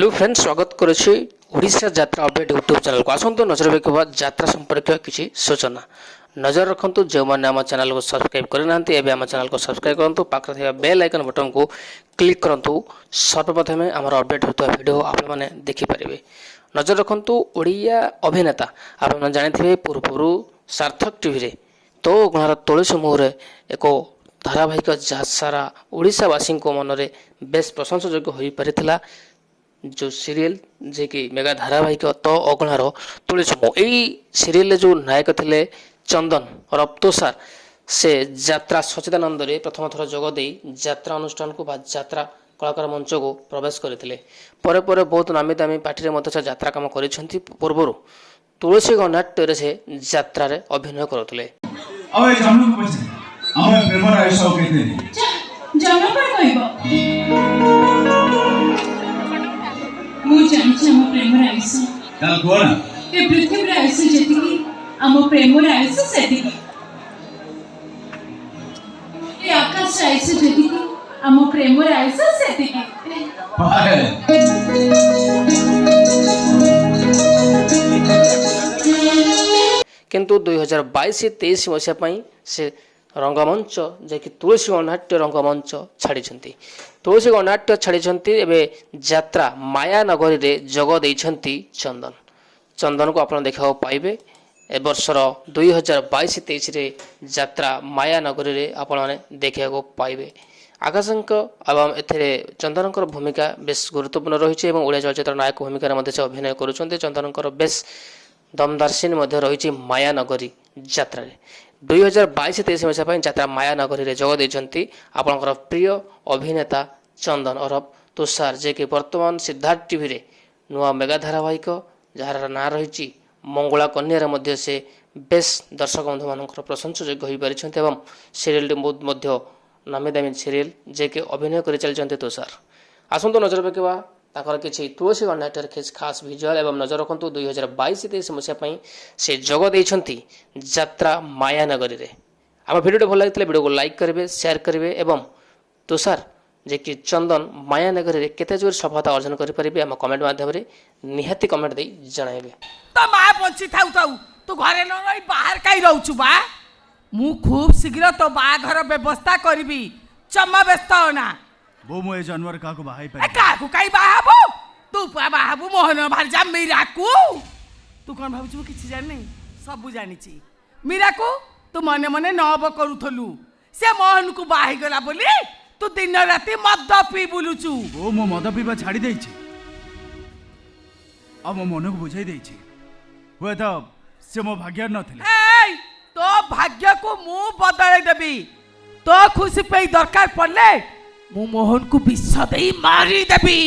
Hello friends, स्वागत करुच्ची ओडिशा यात्रा update YouTube channel को। आसतु नजर रखा यात्रा संपर्क किसी सूचना नजर रखु। जो मैंने आम चैनल को सब्सक्राइब करना आम चैनल को सब्सक्राइब करूँ, पाखे बेल आइकन बटन को क्लिक करूँ। सर्वप्रथमे आम अपडेट होता वीडियो आपने देखिपारे। नजर रखु ओडिया अभिनेता आप जानी पूर्व सार्थक टीवी तो गुणार तुलसी मुहूर्ते एक धारावाहिक जहाँ सारा ओडिशावासी मनरे बेस प्रशंसयोग्य हो पारिथिला। जो सीरियल जे कि मेगा धारावाहिक तो अगणार तुलसी मुहूर्त यही सीरियल जो नायक थिले चंदन और तुषार से यात्रा सचिदानंद रे प्रथम थर जोगदे यात्रा अनुष्ठान को यात्रा कलाकार मंच को प्रवेश करते परे बहुत नामी दामी पार्टी में यात्रा कम कर पूर्व तुलसी गणाट्य से यात्रा अभिनय करते। पृथ्वी आयुष जी आम प्रेम आयुष से आकाश आयुष जी आम प्रेम आयुष से किंतु 2022-23 मसीहा से रंगमंच जे कि तुलसी गणाट्य रंगमंच छाड़ी तुलसी गणाट्य छाड़ी यात्रा माया नगरी रे जग देइछंती चंदन। चंदन को आप देखा पाइबे ए वर्षर 2022-23 रे यात्रा माया नगरी रे आपने देखा पाइबे। आकाशंक एवं एथिरे चंदनकर भूमिका बेस गुरुत्वपूर्ण रही ओडिया चलचित्र नायक भूमिका से अभिनय करुँच। चंदनकर बेस दमदार सीन रही माया नगरी यात्रा 2022-23 मसीहा यात्रा माया नगरी रे जग देइछंती आपनकर प्रिय अभिनेता चंदन और तुषार जे कि वर्तमान सिद्धार्थ टीवी रे नुआ मेगा धारावाहिक जार ना रही मंगला कन्या मध्य से बेस दर्शक बंधु मान प्रशंसयोग्य हो पारिछंती एवं सीरियल बहुत नामी दामी सीरियल जे कि अभिनय कर चलते तुषार। आसतु नजर रखा ताकर किसी तुलसी गणाट्यर खास भिजुआल एवं नजर रखु 2022-23 मसीहा से जग देइछंती यात्रा माया नगरी रे। आम वीडियो भल लगी वीडियो को लाइक करेंगे, शेयर करेंगे एवं तुषार जे कि चंदन माया नगरी रे केते जोर सफलता अर्जन करि परिबे हम कमेंट माध्यम रे निहाती कमेंट दे जणाइबे। तो मां पछी थाउ थाउ तू घरे न रही बाहर काई रहउछु बा मु खूब शीघ्र तो बाघर व्यवस्था करबी चम्मा व्यस्त होना वो मोए जानवर का को बाहाई ए का को काई बाहाबो तू बाहाबो मोहन भार जा मीरा को तू कोन भाबछु किछि जान नै सब जानि छी मीरा को तू मने मने नब करूथलु से मोहन को बाहाई गला बोली तू दिन राती मद पी बुलुचु। वो मो मद पीबा छाड़ी देई छी अब मो मन को बुझाई देई छी हुए तो से मो भाग्य न थिले ए तो भाग्य को मु बदले देबी तो खुशी पे दरकार पड़ले मु मोहन को विष देई मारी देबी।